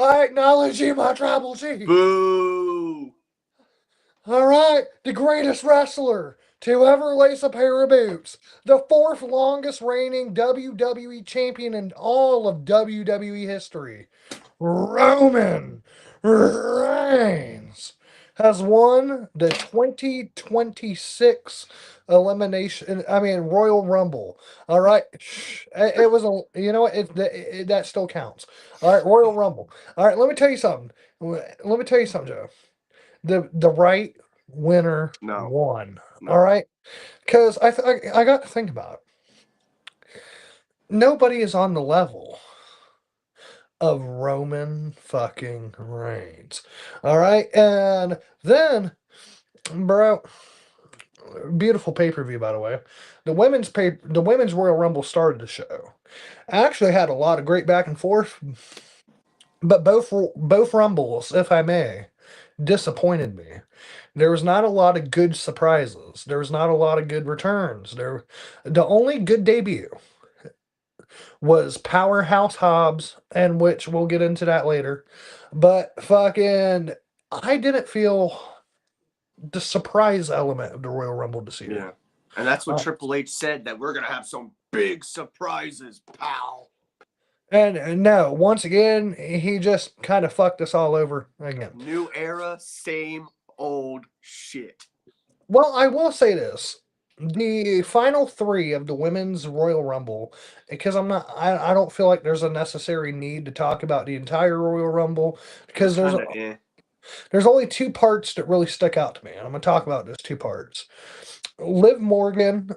I acknowledge you, my tribal chief. Boo! All right, the greatest wrestler to ever lace a pair of boots, the fourth longest reigning WWE champion in all of WWE history, Roman Reigns, has won the 2026 Royal Rumble. All right, it was a, you know what, that still counts. All right, Royal Rumble. All right, let me tell you something. Let me tell you something, Joe. The right winner No, won. All no. right, because I got to think about it. Nobody is on the level of Roman fucking Reigns. All right, and then, bro, beautiful pay per view by the way. The women's Royal Rumble started the show. Actually had a lot of great back and forth, but both rumbles, if I may, disappointed me. There was not a lot of good surprises. There was not a lot of good returns. The only good debut was Powerhouse Hobbs, and which we'll get into that later. But fucking, I didn't feel the surprise element of the Royal Rumble this year. Yeah. And that's what Uh, Triple H said, that we're going to have some big surprises, pal. and no, once again, he just kind of fucked us all over again. New era, same old shit. Well, I will say this. The final three of the women's Royal Rumble, because I don't feel like there's a necessary need to talk about the entire Royal Rumble It was because kind of eh. there's only two parts that really stick out to me, and I'm gonna talk about those two parts. Liv Morgan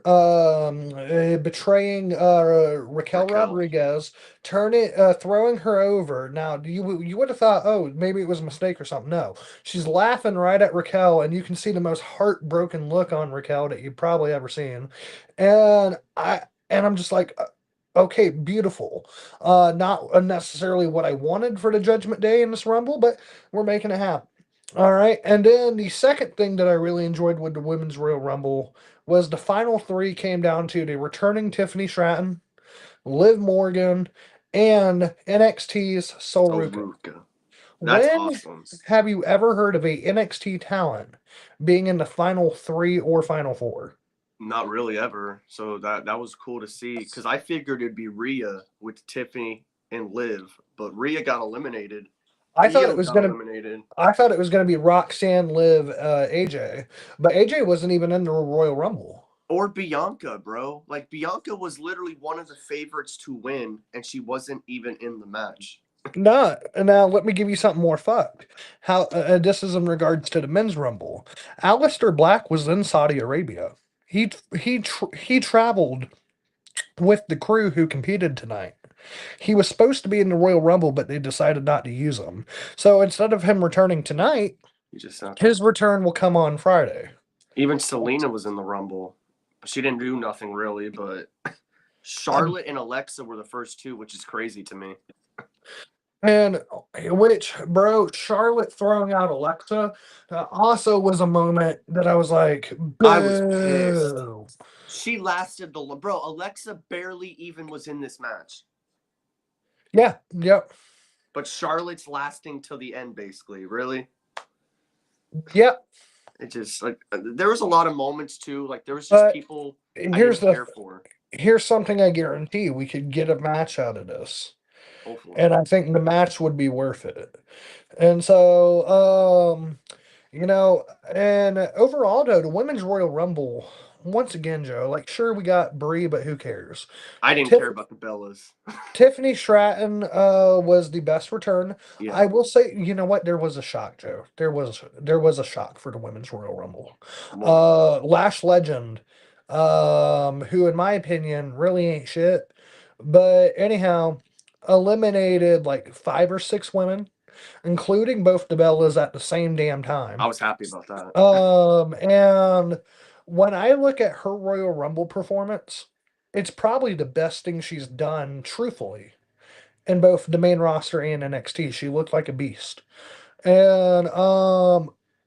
betraying Raquel Raquel. Rodriguez, throwing her over. Now, you would have thought, oh, maybe it was a mistake or something. No, she's laughing right at Raquel, and you can see the most heartbroken look on Raquel that you've probably ever seen. And I'm just like, okay, beautiful. Not necessarily what I wanted for the Judgment Day in this Rumble, but we're making it happen. All right. And then the second thing that I really enjoyed with the Women's Royal Rumble was the final three came down to the returning Tiffany Stratton, Liv Morgan, and NXT's Sol Oh, Ruka. Ruka. That's When awesome. have you ever heard of a NXT talent being in the final three or final four? Not really ever. So that was cool to see, because I figured it'd be Rhea with Tiffany and Liv, but Rhea got eliminated. I thought it Io was got gonna eliminated. I thought it was gonna be Roxanne, Liv, AJ, but AJ wasn't even in the Royal Rumble. Or Bianca, bro. Like, Bianca was literally one of the favorites to win, and she wasn't even in the match. No, now let me give you something more fucked. How this is in regards to the men's rumble. Alistair Black was in Saudi Arabia. He traveled with the crew who competed tonight. He was supposed to be in the Royal Rumble, but they decided not to use him. So instead of him returning tonight, You just his return will come on Friday. even Selena was in the Rumble. She didn't do nothing really, but Um, Charlotte and Alexa were the first two, which is crazy to me. and which, bro, Charlotte throwing out Alexa also was a moment that I was like, I was pissed. boo. She lasted the bro. Alexa barely even was in this match, Yeah, yep, but Charlotte's lasting till the end, basically. Really, yep. it just like there was a lot of moments too. Like, there was just But people I here's didn't the care for. here's something I guarantee we could get a match out of this. Hopefully, And I think the match would be worth it. And so, and overall though, the women's Royal Rumble, once again, Joe, like sure we got Brie, but who cares? I didn't Tiff, care about the Bellas. Tiffany Stratton was the best return. Yeah, I will say, you know what? There was a shock, Joe. There was a shock for the women's Royal Rumble. what? Lash Legend, who in my opinion really ain't shit, but anyhow, eliminated like five or six women, including both the Bellas at the same damn I time. was happy about that. And when I look at her Royal Rumble performance, it's probably the best thing she's done, truthfully, in both the main roster and NXT. She looked like a beast. And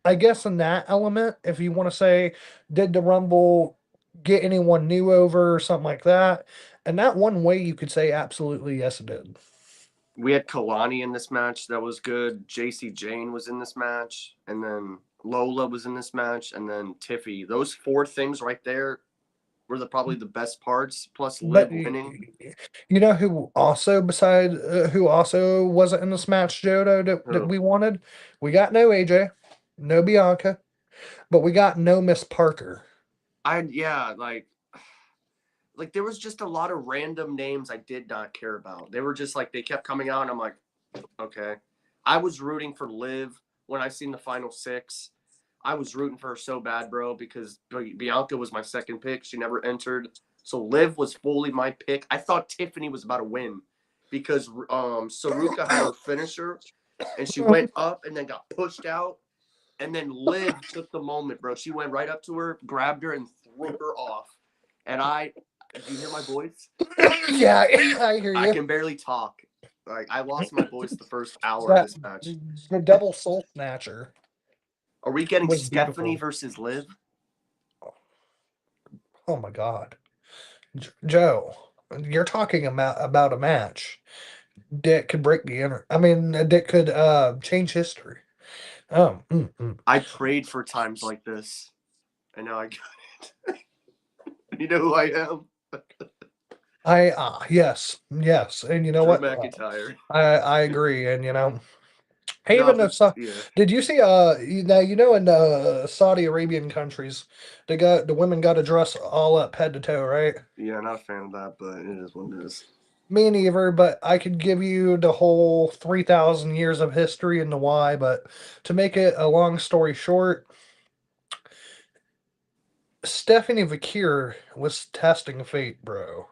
I guess in that element, if you want to say, did the Rumble get anyone new over or something like that? And that one way you could say absolutely yes it did. We had Kalani in this match that was good. JC Jane was in this match, and then Lola was in this match, and then Tiffy. Those four things right there were probably the best parts. Plus But Liv winning. you know who also beside who also wasn't in this match, Jodo, that Who? we wanted? We got no AJ, no Bianca, but we got no Miss Parker. Yeah, like there was just a lot of random names I did not care about. They were just like they kept coming out, and I'm like, okay. I was rooting for Liv when I seen the final six. I was rooting for her so bad, bro, because Bianca was my second pick. She never entered. So Liv was fully my pick. I thought Tiffany was about to win because Saruka had her finisher and she went up and then got pushed out. And then Liv took the moment, bro. She went right up to her, grabbed her, and threw her off. And do you hear my voice? Yeah, I hear I you. can barely talk. Like I lost my voice the first hour of That this match. the double soul snatcher Are we getting was Stephanie beautiful. versus Liv? Oh my God, Joe, you're talking about a match that could break the inner. I mean, that could change history. Mm. I prayed for times like this, and now I got it. You know who I am? Yes, and you know Drew what? McIntyre. I agree, and you know, No, even but if yeah, did you see now you know in Saudi Arabian countries the women got to dress all up head to toe, right? yeah, not a fan of that, but it is what it is. Me neither, but I could give you the whole 3,000 years of history and the why. But to make it a long story short, Stephanie Vakir was testing fate, bro.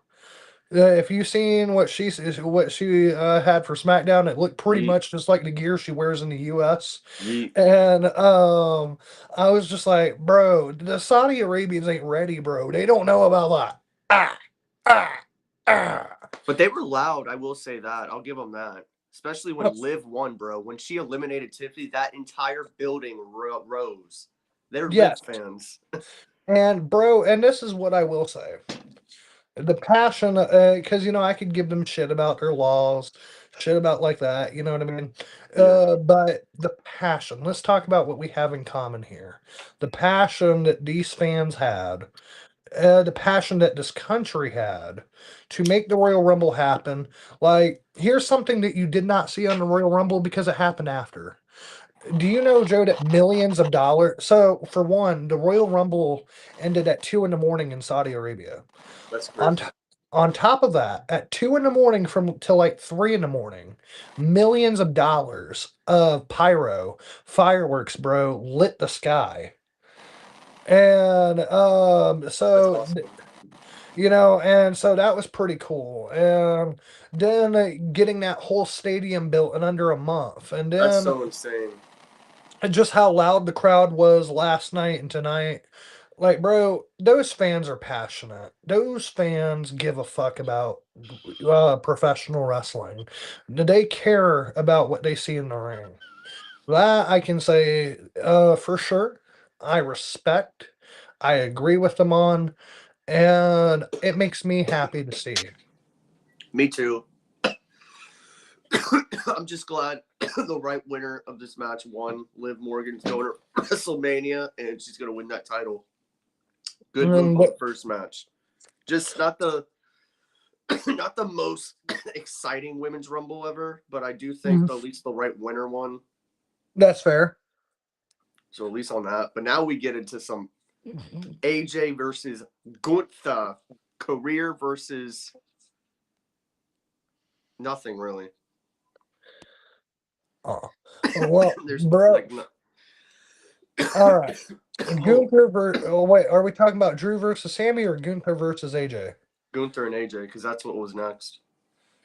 If you seen what she had for SmackDown, it looked pretty Yeet, much just like the gear she wears in the U.S. yeet. And I was just like, bro, the Saudi Arabians ain't ready, bro. They don't know about that. Ah, ah, ah. But they were loud. I will say that. I'll give them that. Especially Oh, when Liv won, bro. When she eliminated Tiffany, that entire building rose. They're Liv yes, fans. and bro, and this is what I will say. The passion, because you know I could give them shit about their laws, shit about like that. You know what I mean? Yeah, But the passion. Let's talk about what we have in common here. The passion that these fans had, the passion that this country had to make the Royal Rumble happen. Like, here's something that you did not see on the Royal Rumble because it happened after. Do you know, Joe, that millions of dollars? So, for one, the Royal Rumble ended at 2 in the morning in Saudi Arabia. that's On crazy. t- on top of that, at 2 in the morning from till like 3 in the morning, millions of dollars of pyro fireworks, bro, lit the sky. And That's so awesome. you know, and so that was pretty cool. And then getting that whole stadium built in under a month, and That's then so insane. just how loud the crowd was last night and tonight. Like, bro, those fans are passionate. Those fans give a fuck about professional wrestling. They care about what they see in the ring. That I can say for sure. I respect. I agree with them on, and it makes me happy to see. Me too. I'm just glad the right winner of this match won. Liv Morgan's going to WrestleMania, and she's going to win that title. Good move And on the first match. Just not the not the most exciting women's rumble ever, but I do think Mhm. at least the right winner won. That's fair. So at least on that. But now we get into some AJ versus Gunther, career versus nothing really. Oh. Well, There's bro. like no. All right. Oh, Oh, wait, are we talking about Drew versus Sammy or Gunther versus AJ? Gunther and AJ because that's what was next.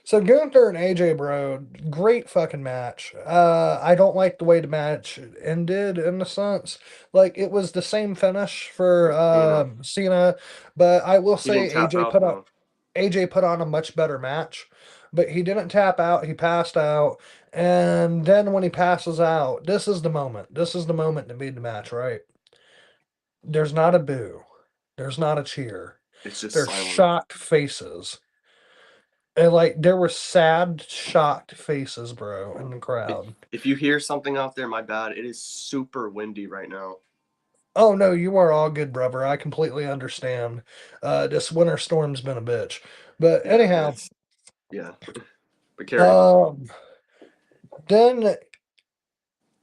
So Gunther and AJ, bro, great fucking match. I don't like the way the match ended in the sense like it was the same finish for Cena. Cena, but I will He didn't say tap out though. AJ put on a much better match, but he didn't tap out. He passed out, and then when he passes out, this is the moment. This is the moment to beat the match, right? There's not a boo. There's not a cheer. It's just There's silent. shocked faces. And like there were sad, shocked faces, bro, in the crowd. If you hear something out there, my bad. It is super windy right now. Oh no, you are all good, brother. I completely understand. This winter storm's been a bitch. But Yeah, anyhow, it's yeah. But carry on. um, then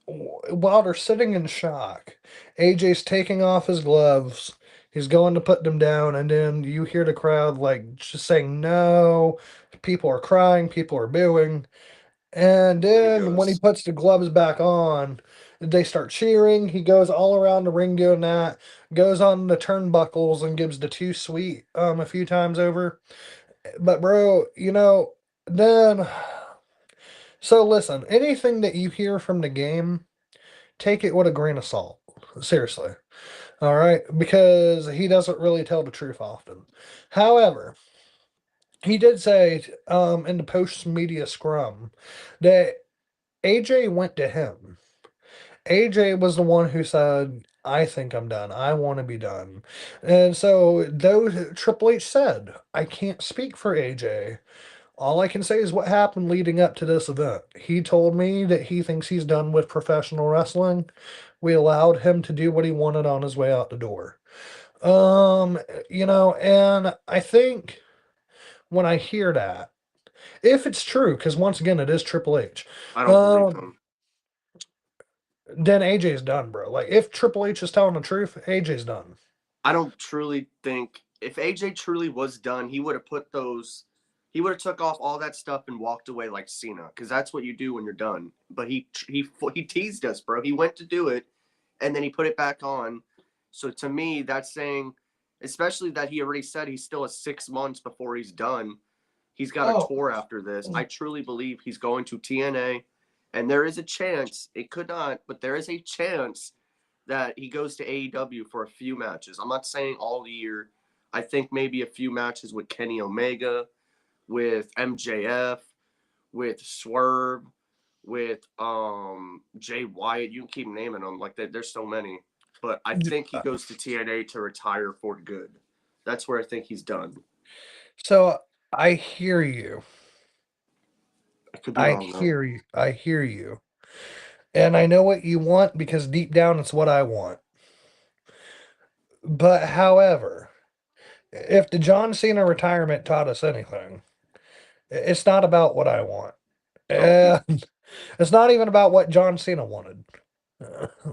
while they're sitting in shock, AJ's taking off his gloves. He's going to put them down, and then you hear the crowd like just saying no. People are crying, people are booing. And And he then when he goes, puts the gloves back on, they start cheering. He goes all around the ring doing that, goes on the turnbuckles and gives the too sweet a few times over. But bro, then so listen, anything that you hear from the game, take it with a grain of salt. Seriously. All right, because he doesn't really tell the truth often. However, he did say in the post media scrum that AJ went to him. AJ was the one who said, I think I'm done. I want to be done. And so, though Triple H said, I can't speak for AJ, all I can say is what happened leading up to this event. He told me that he thinks he's done with professional wrestling. We allowed him to do what he wanted on his way out the door. Um, and I think when I hear that, if it's true, because once again, it is Triple H, I don't believe um, him. then AJ's done, bro. Like, if Triple H is telling the truth, AJ's done. I don't truly think if AJ truly was done, he would have put those. He would have took off all that stuff and walked away like Cena, because that's what you do when you're done. But he teased us, bro. He went to do it, and then he put it back on. So to me, that's saying, especially that he already said he's still a 6 months before he's done. He's got a Oh, tour after this. I truly believe he's going to TNA, and there is a chance. It could not, but there is a chance that he goes to AEW for a few matches. I'm not saying all year. I think maybe a few matches with Kenny Omega, with MJF, with Swerve, with Jay Wyatt. You can keep naming them. Like there's so many. But I think he goes to TNA to retire for good. That's where I think he's done. so I hear you. I could be I wrong though. hear you. I hear you. And I know what you want because deep down it's what I want. But however, if the John Cena retirement taught us anything, it's not about what I want. Oh, And it's not even about what John Cena wanted.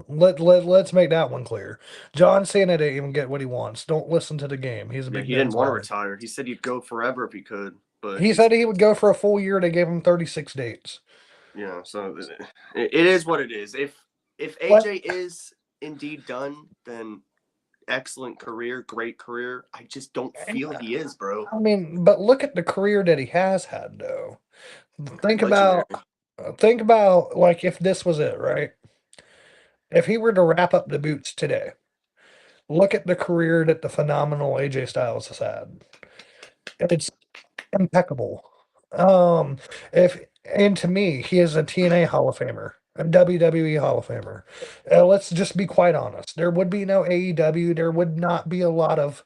Let's make that one clear. John Cena didn't even get what he wants. Don't listen to the game. He's a yeah, Big he didn't Ben's want to hog. retire. He said he'd go forever if he could, but He he's said he would go for a full year. They gave him 36 dates. yeah. So it is what it is. If What? AJ is indeed done, then excellent career, great career. I just don't feel he is, bro. I mean, but look at the career that he has had, though. Think Legendary. about, think about like if this was it, right? If he were to wrap up the boots today, look at the career that the phenomenal AJ Styles has had. It's impeccable. Um, if and to me, he is a TNA Hall of Famer, a WWE Hall of Famer. Let's just be quite honest. There would be no AEW. There would not be a lot of,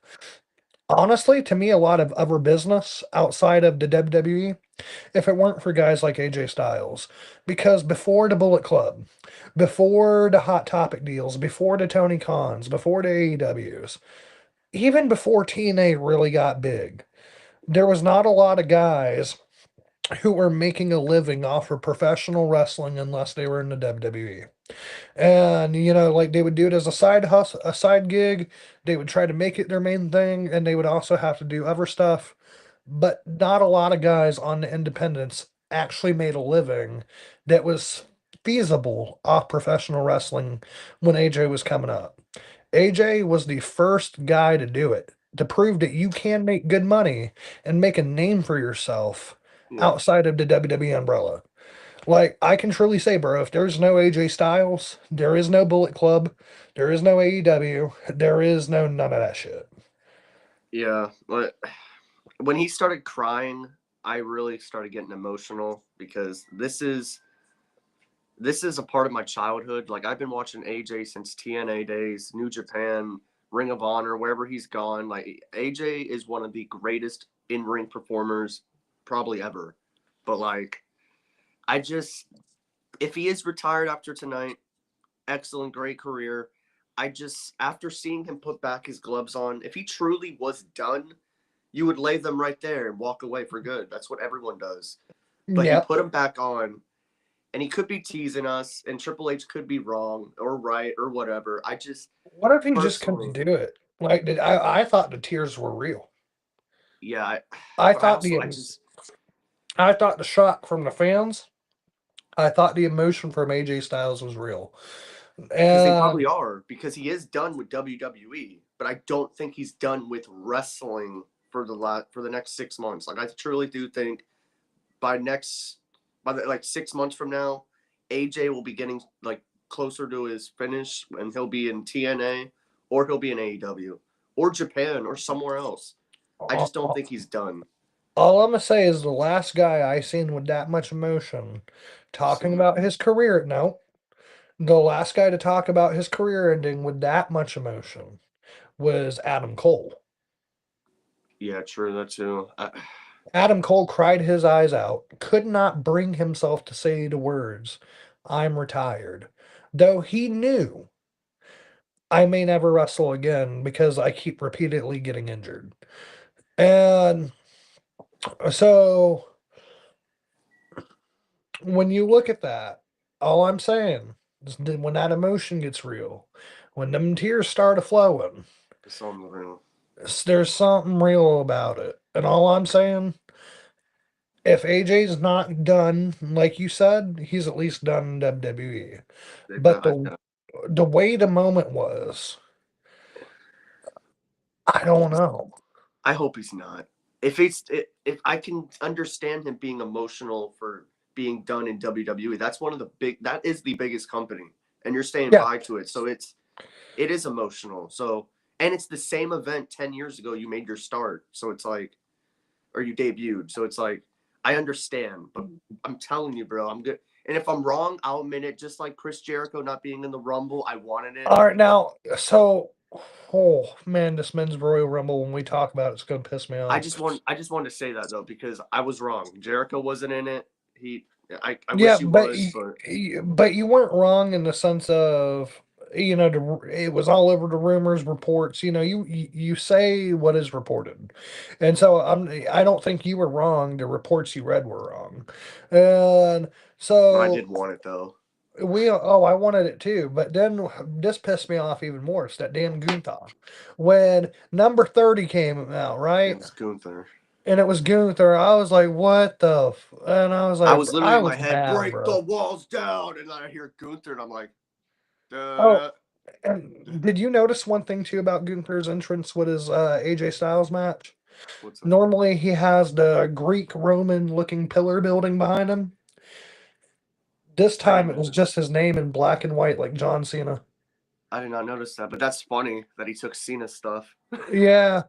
honestly, to me, a lot of other business outside of the WWE if it weren't for guys like AJ Styles. Because before the Bullet Club, before the Hot Topic deals, before the Tony Khans, before the AEWs, even before TNA really got big, there was not a lot of guys who were making a living off of professional wrestling unless they were in the WWE. And like they would do it as a side hustle, a side gig. They would try to make it their main thing, and they would also have to do other stuff. But not a lot of guys on the independents actually made a living that was feasible off professional wrestling when AJ was coming up. AJ was the first guy to do it, to prove that you can make good money and make a name for yourself Yeah. outside of the WWE umbrella. Like, I can truly say, bro, if there's no AJ Styles, there is no Bullet Club, there is no AEW, there is no none of that shit. Yeah. But when he started crying, I really started getting emotional because this is a part of my childhood. Like I've been watching AJ since TNA days, New Japan, Ring of Honor, wherever he's gone. Like AJ is one of the greatest in-ring performers probably ever. But like, I just, if he is retired after tonight, excellent, great career. I just, after seeing him put back his gloves on, if he truly was done, you would lay them right there and walk away for good. That's what everyone does. But he Yep. put them back on, and he could be teasing us, and Triple H could be wrong or right or whatever. I just What if he just couldn't personally, do it? Like, I thought the tears were real. yeah, I but I thought also, the I just, I thought the shock from the fans. I thought the emotion from AJ Styles was real. because they And probably are, because he is done with WWE, but I don't think he's done with wrestling for the next 6 months. Like I truly do think by next by the, like 6 months from now, AJ will be getting like closer to his finish, and he'll be in TNA or he'll be in AEW or Japan or somewhere else. I just don't think he's done. all I'm gonna say is the last guy I seen with that much emotion talking Cena. about his career. No, the last guy to talk about his career ending with that much emotion was Adam Cole. Yeah, true. That too. Adam Cole cried his eyes out, could not bring himself to say the words, "I'm retired," though he knew I may never wrestle again because I keep repeatedly getting injured. And so when you look at that, all I'm saying is that when that emotion gets real, when them tears start flowing, Something. there's something real about it. And all I'm saying, if AJ's not done, like you said, he's at least done in WWE. They But bet. the way the moment was, I don't know. I hope he's not. If I can understand him being emotional for being done in WWE, that's one of the big. That is the biggest company, and you're staying Yeah. by to it. So it is emotional. So, and it's the same event 10 years ago you made your start. So it's like, or you debuted. So it's like, I understand, but I'm telling you, bro, I'm good. And if I'm wrong, I'll admit it. Just like Chris Jericho not being in the Rumble, I wanted it. All right, now, so, oh man, this men's Royal Rumble, when we talk about it's going to piss me off. I just wanted to say that though, because I was wrong. Jericho wasn't in it. I Yeah, wish he was, but but you weren't wrong in the sense of, it was all over the rumors, reports. You say what is reported, and so I don't think you were wrong. The reports you read were wrong, and I so did want it though. I wanted it too, but then this pissed me off even more. It's that damn Gunther. When number 30 came out, right? Against Gunther. And it was Gunther. I was like, what the? And I was I like, was literally I in my was head, mad, break the bro. walls down, and then I hear Gunther, and I'm like, Oh, duh. and did you notice one thing too about Gunther's entrance with his AJ Styles match? What's up? Normally he has the Greek Roman looking pillar building behind him. This I time didn't it was know. just his name in black and white, like John Cena. I did not notice that, but that's funny that he took Cena stuff. Yeah.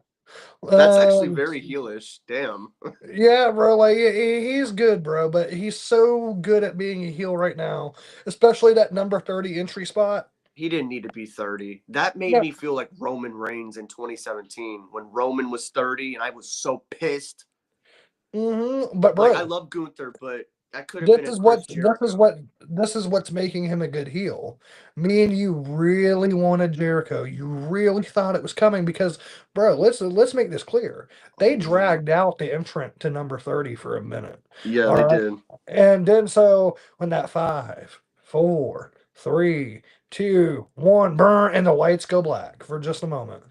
That's actually Um, very heelish. Damn. Yeah, bro. Like he's good, bro. But he's so good at being a heel right now, especially that number 30 entry spot. He didn't need to be 30. That made Yeah. me feel like Roman Reigns in 2017 when Roman was 30, and I was so pissed. But Like, I bro, love Gunther, but that could have this been a is Chris what this is Jericho. what this is what's making him a good heel. Me and you really wanted Jericho. You really thought it was coming because, bro, let's make this clear. They Oh, man. dragged out the entrant to number 30 for a minute. Yeah, All they right. did. And then so when that 5, 4, 3, 2, 1, burn, and the lights go black for just a moment.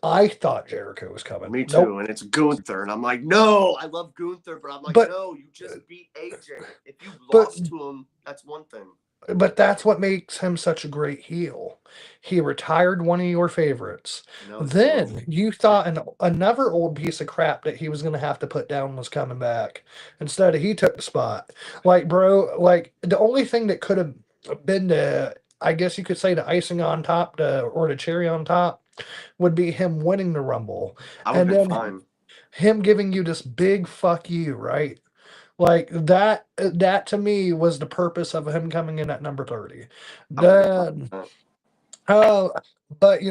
I thought Jericho was coming. Me Nope. too. And it's Gunther. And I'm like, no, I love Gunther, but I'm like, But no, you just beat AJ. If you but lost to him, that's one thing. but that's what makes him such a great heel. He retired one of your favorites. No, he's still. Then you thought another old piece of crap that he was going to have to put down was coming back. Instead, he took the spot. Like, bro, like the only thing that could have been the, I guess you could say, the icing on top, or the cherry on top, would be him winning the Rumble, I would have and been then fine. him giving you this big fuck you, right? Like that to me was the purpose of him coming in at number 30. I would have been fine Then with that. Uh, but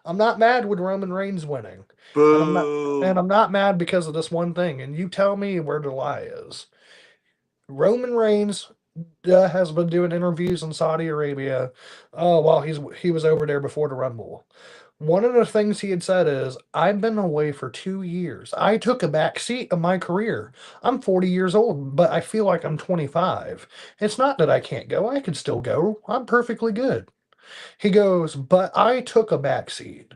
I'm not mad with Roman Reigns winning, and I'm not and Boo. I'm not mad because of this one thing. And you tell me where the lie is. Roman Reigns has been doing interviews in Saudi Arabia while he was over there before the Rumble. One of the things he had said is, I've been away for 2 years. I took a back seat of my career. I'm 40 years old, but I feel like I'm 25. It's not that I can't go. I can still go. I'm perfectly good. He goes, but I took a back seat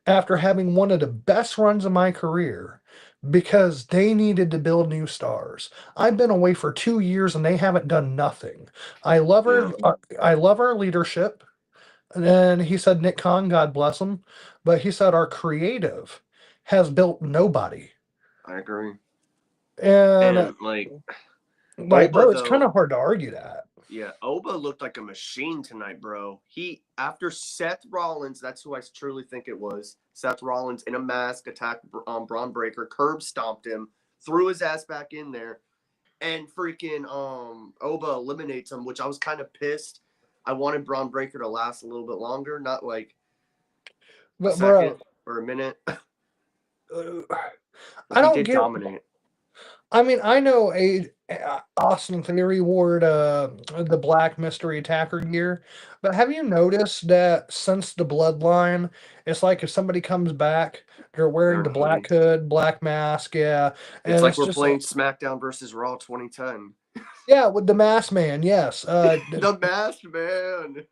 after having one of the best runs of my career because they needed to build new stars. I've been away for 2 years and they haven't done nothing. I love Yeah, her. I love our leadership. And then he said, Nick Khan, God bless him, but he said our creative has built nobody. I agree. And And like, Oba bro, it's kind though, of hard to argue that. yeah, Oba looked like a machine tonight, bro. He after Seth Rollins, that's who I truly think it was. Seth Rollins in a mask attacked Braun Breaker, curb stomped him, threw his ass back in there, and freaking Oba eliminates him, which I was kind of pissed. I wanted Braun Breaker to last a little bit longer, not like a But second bro, or a minute, uh, but I he don't did get. dominate. I mean, I know Austin Theory wore the Black Mystery Attacker gear, but have you noticed that since the Bloodline, it's like if somebody comes back, they're They're wearing in the a hoodie. black hood, black mask, yeah, It's and like it's we're just playing SmackDown versus Raw 2010. yeah, with the mask man, yes, The Masked Man.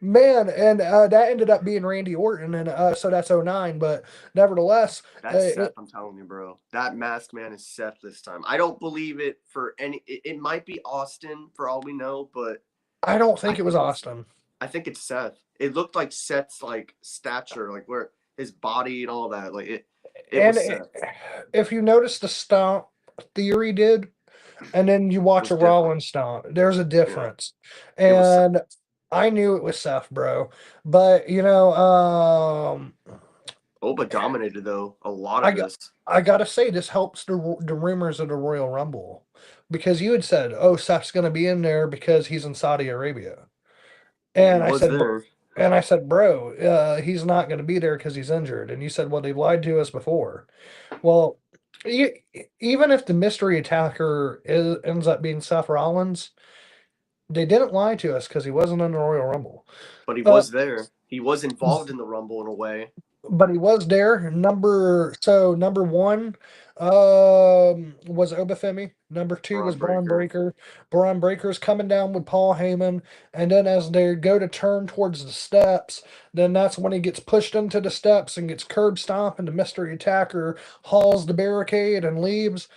man, and that ended up being Randy Orton, and so that's '09, but nevertheless, That's Seth, I'm telling you, bro. That Masked Man is Seth this time. I don't believe it for any. It might be Austin for all we know, but I don't I think it was think it's Austin. I think it's Seth. It looked like Seth's like stature, like where his body and all that. Like it And was Seth. if you notice the stomp Theory did, and then you It watch was a different. Rollins stomp. There's a Yeah, difference, it was Seth. and I knew it was Seth, bro. But Oba dominated though a lot I of got this. I gotta say this helps the rumors of the Royal Rumble because you had said, "Oh, Seth's gonna be in there because he's in Saudi Arabia," Yeah, he and was there. I said, "Bro, he's not gonna be there because he's injured," and you said, "Well, they've lied to us before." Well, even if the mystery attacker ends up being Seth Rollins, they didn't lie to us because he wasn't in the Royal Rumble. But he Uh, was there. He was involved in the Rumble in a way. but he was there. Number one was Obafemi. Number two Braun was Braun Breaker. Breaker. Braun Breaker's coming down with Paul Heyman, and then as they go to turn towards the steps, then that's when he gets pushed into the steps and gets curb stomped, and the mystery attacker hauls the barricade and leaves.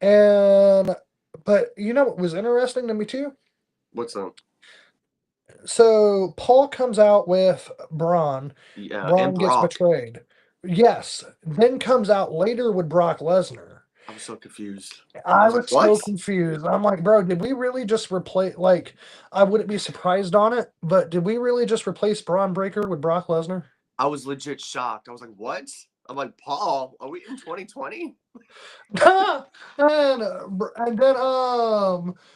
And but you know what was interesting to me too? What's up? So Paul comes out with Braun. Yeah, and Braun gets Brock. betrayed. Yes. Then comes out later with Brock Lesnar. I was so confused. I I was like, was what? so confused. I'm like, bro, did we really just replace? Like, I wouldn't be surprised on it, but did we really just replace Braun Breaker with Brock Lesnar? I was legit shocked. I was like, what? I'm like, Paul, are we in 2020? And then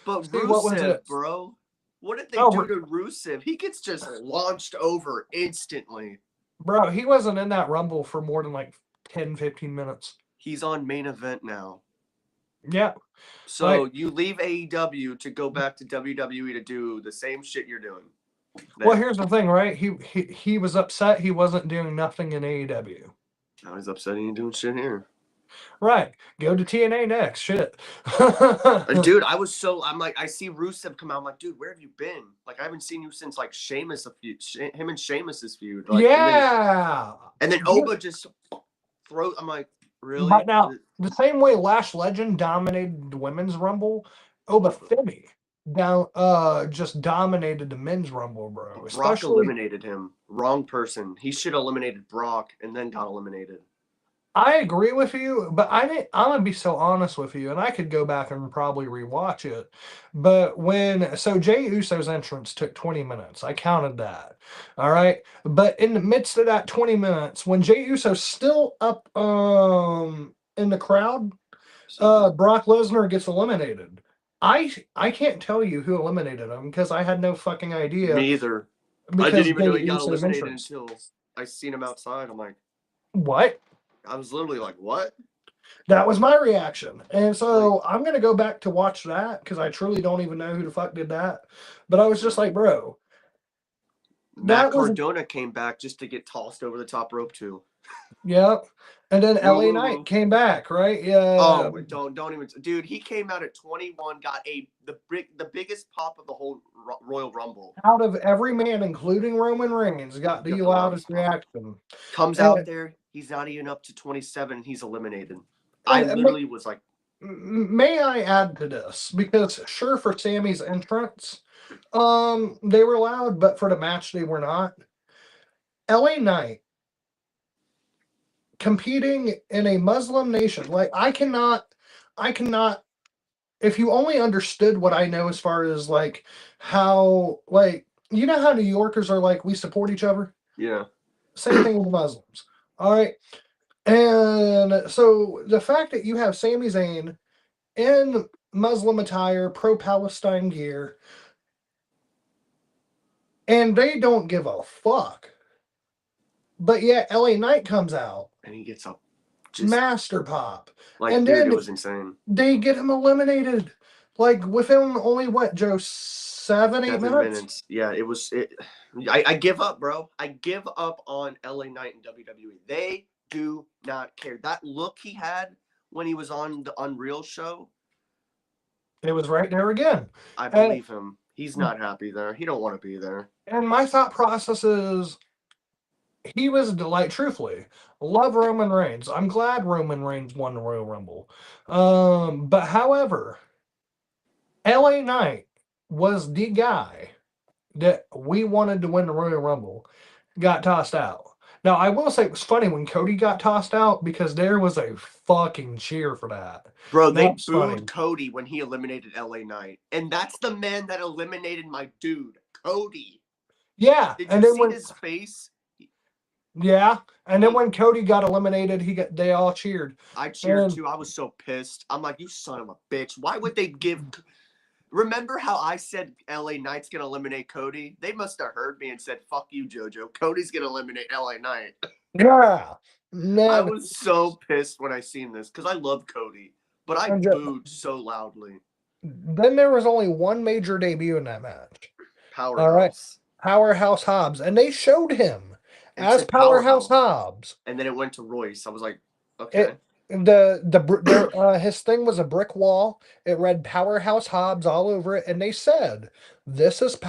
But see what was Rusev, it? bro. What did they do Oh, to Rusev? He gets just launched over instantly. bro, he wasn't in that Rumble for more than like 10, 15 minutes. He's on main event now. Yeah. So Like, you leave AEW to go back to WWE to do the same shit you're doing. well, There. here's the thing, right? He was upset he wasn't doing nothing in AEW. Now he's upset he ain't doing shit here. Right. Go to TNA next. Shit. Dude, I'm like, I see Rusev come out. I'm like, dude, where have you been? Like, I haven't seen you since like Sheamus him and Sheamus's feud. Like, Yeah. and then Oba just throw. I'm like, But really? now, the same way Lash Legend dominated the women's rumble, Obafemi just dominated the men's rumble, bro. Brock Especially eliminated him. Wrong person. He should have eliminated Brock and then got eliminated. I agree with you, but I'm gonna be so honest with you, and I could go back and probably rewatch it. But Jay Uso's entrance took 20 minutes. I counted that. All right. But in the midst of that 20 minutes, when Jay Uso's still up in the crowd, Brock Lesnar gets eliminated. I can't tell you who eliminated him because I had no fucking idea. Me either. I didn't because even they know he got used it as eliminated insurance. until I seen him outside. I'm like, What? I was literally like, what? That was my reaction. And so Like, I'm going to go back to watch that because I truly don't even know who the fuck did that. But I was just like, bro, Matt that was, Cardona came back just to get tossed over the top rope too. yep. And then LA Knight Woo. came back, right? Yeah. Oh, don't even, dude. He came out at 21, got the biggest pop of the whole Royal Rumble. Out of every man, including Roman Reigns, got the loudest reaction. Comes out there, he's not even up to 27, and he's eliminated. I literally was like, may I add to this? Because sure, for Sammy's entrance, they were loud, but for the match, they were not. LA Knight competing in a Muslim nation, like I cannot, if you only understood what I know as far as like how, like, you know how New Yorkers are like, we support each other? yeah. Same thing with Muslims. All right. And so the fact that you have Sami Zayn in Muslim attire, pro Palestine gear, and they don't give a fuck. But yet LA Knight comes out And he gets up. Just master pop. Like, and dude, then it was insane. They get him eliminated. Like within only what, Joe, 7 minutes? Yeah, it was I give up, bro. I give up on LA Knight and WWE. They do not care. That look he had when he was on the Unreal show, it was right there again. I believe him. He's not happy there. He don't want to be there. And my thought process is, he was like, truthfully, love Roman Reigns. I'm glad Roman Reigns won the Royal Rumble. But however, LA Knight was the guy that we wanted to win the Royal Rumble, got tossed out. Now, I will say it was funny when Cody got tossed out because there was a fucking cheer for that. Bro, they booed Cody when he eliminated LA Knight. And that's the man that eliminated my dude, Cody. Yeah. Did you see his face? Yeah. And then when Cody got eliminated, they all cheered. I cheered too. I was so pissed. I'm like, you son of a bitch. Why would they give... Remember how I said LA Knight's going to eliminate Cody? They must have heard me and said, fuck you, JoJo. Cody's going to eliminate LA Knight. Yeah. I was so pissed when I seen this because I love Cody, but I booed so loudly. Then there was only one major debut in that match. Powerhouse. All right. Powerhouse Hobbs. And they showed him as Powerhouse Hobbs. And then it went to Royce. I was like, okay. His thing was a brick wall. It read Powerhouse Hobbs all over it, and they said, this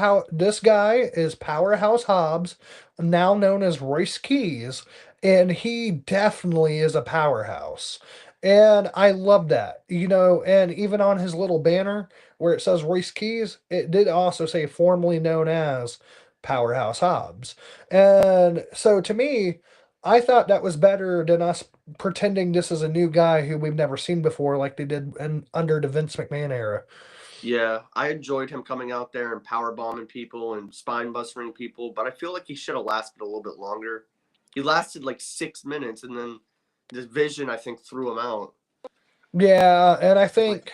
guy is Powerhouse Hobbs, now known as Royce Keys, and he definitely is a powerhouse. And I love that, and even on his little banner where it says Royce Keys, it did also say formerly known as Powerhouse Hobbs. And so to me, I thought that was better than us pretending this is a new guy who we've never seen before, like they did under the Vince McMahon era. Yeah, I enjoyed him coming out there and power bombing people and spine busting people, but I feel like he should have lasted a little bit longer. He lasted like 6 minutes, and then the Vision, I think, threw him out. Yeah, and I think,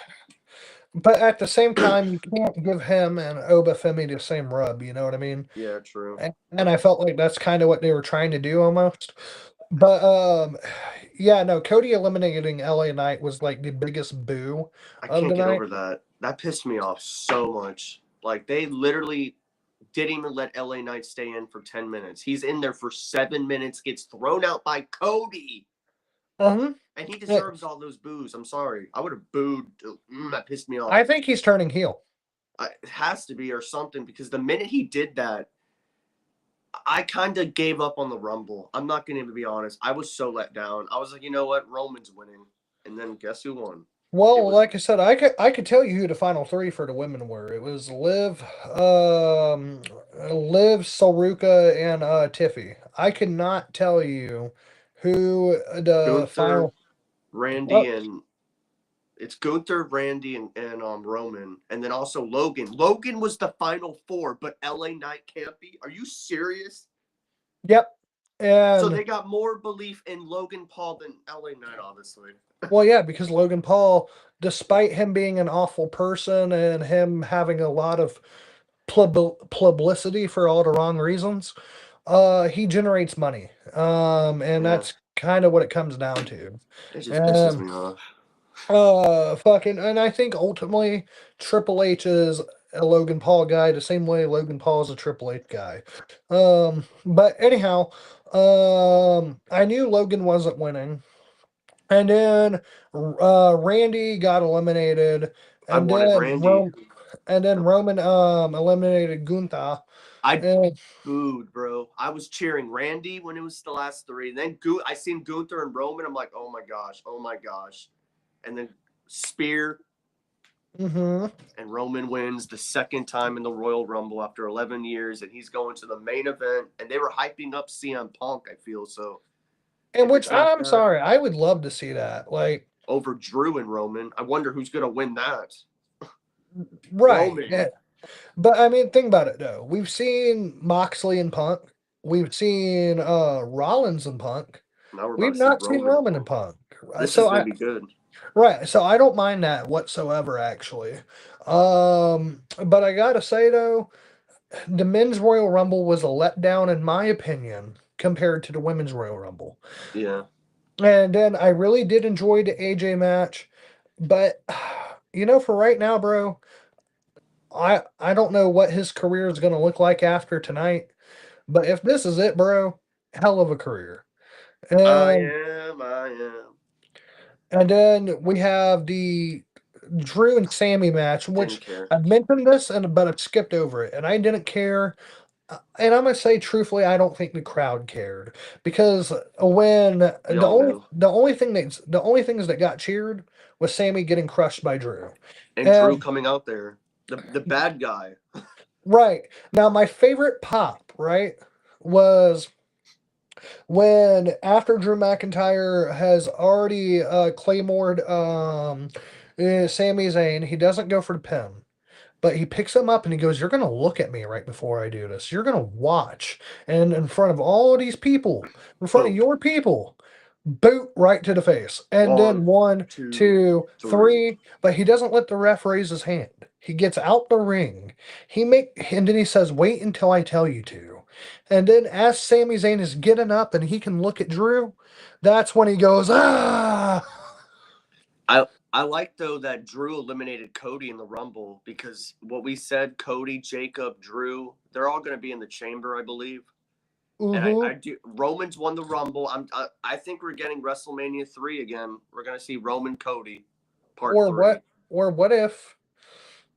but at the same time, you can't give him and Obafemi the same rub. You know what I mean? Yeah, true. And I felt like that's kind of what they were trying to do almost. But yeah, no, Cody eliminating LA Knight was like the biggest boo. I can't get over that. That pissed me off so much. Like, they literally didn't even let LA Knight stay in for 10 minutes. He's in there for 7 minutes, gets thrown out by Cody. Uh-huh. And he deserves all those boos. I'm sorry. I would have booed. That pissed me off. I think he's turning heel. It has to be or something, because the minute he did that, I kind of gave up on the Rumble. I'm not going to be honest. I was so let down. I was like, you know what? Roman's winning. And then guess who won? Well, like I said, I could tell you who the final three for the women were. It was Liv, Saruka, and Tiffy. I could not tell you who the Gunther, final Randy, and it's Gunther, Randy, and Roman, and then also Logan. Logan was the final four, but LA Knight can't be. Are you serious? Yep. And so they got more belief in Logan Paul than LA Knight, obviously. Well, yeah, because Logan Paul, despite him being an awful person and him having a lot of publicity for all the wrong reasons. He generates money. And Yeah, that's kind of what it comes down to. it just pisses Um, me off. fucking, and I think ultimately Triple H is a Logan Paul guy, the same way Logan Paul is a Triple H guy. But anyhow, I knew Logan wasn't winning, and then Randy got eliminated, I and wanted then Randy. Roman eliminated Gunther. I And booed, bro. I was cheering Randy when it was the last three. Then I seen Gunther and Roman. I'm like, oh my gosh, oh my gosh. And then Spear hmm and Roman wins the second time in the Royal Rumble after 11 years, and he's going to the main event. And they were hyping up CM Punk. I feel so. and If which it's not I'm that sorry, I would love to see that. Like, over Drew and Roman, I wonder who's gonna win that. right. Roman. Yeah. But I mean, think about it though. We've seen Moxley and Punk. We've seen Rollins and Punk. Now we're about We've to see not seen Roman and Roman and Punk. Punk. This is So gonna I be good. right. So I don't mind that whatsoever, actually. But I gotta say though, the men's Royal Rumble was a letdown in my opinion compared to the women's Royal Rumble. Yeah. And then I really did enjoy the AJ match, but for right now, bro, I don't know what his career is going to look like after tonight. But if this is it, bro, hell of a career. I And am, I am. then we have the Drew and Sammy match, Didn't which care. I've mentioned this and but I've skipped over it, and I didn't care. And I'm gonna say truthfully, I don't think the crowd cared because when We all knew. the only things that got cheered was Sammy getting crushed by Drew. And Drew And coming out there. The bad guy. right now, my favorite pop right was when after Drew McIntyre has already claymored Sami Zayn, he doesn't go for the pin. But he picks him up and he goes, "You're going to look at me right before I do this. You're going to watch." And in front of all these people, in front of Boom. your people, boot right to the face. And then One, one, two, two, three. three. But he doesn't let the ref raise his hand. He gets out the ring. And then he says, "Wait until I tell you to." And then as Sami Zayn is getting up and he can look at Drew, that's when he goes, "Ah." I like though that Drew eliminated Cody in the Rumble because what we said, Cody, Jacob, Drew, they're all going to be in the chamber, I believe. And I Mm-hmm. do. Roman's won the Rumble. I think we're getting WrestleMania 3 again. We're going to see Roman Cody, part Or 3. what? Or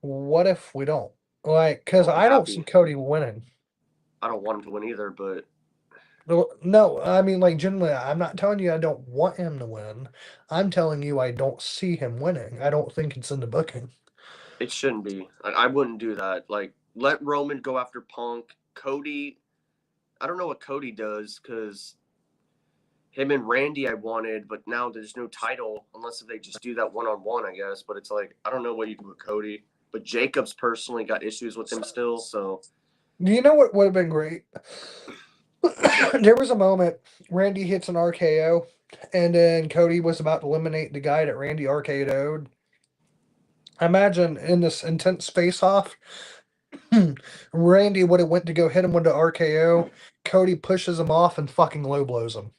what if we don't? Like, because I'll be I don't see happy. Cody winning. I don't want him to win either, but No, I mean, like, generally, I'm not telling you I don't want him to win. I'm telling you I don't see him winning. I don't think it's in the booking. it shouldn't be. I wouldn't do that. Like, let Roman go after Punk. Cody, I don't know what Cody does because him and Randy I wanted, but now there's no title unless if they just do that one on one, I guess. But it's like I don't know what you do with Cody. But Jacobs personally got issues with him still, so Do you know what would have been great? There was a moment Randy hits an RKO, and then Cody was about to eliminate the guy that Randy RKO'd. Imagine in this intense face-off, Randy would have went to go hit him with the RKO. Cody pushes him off and fucking low blows him.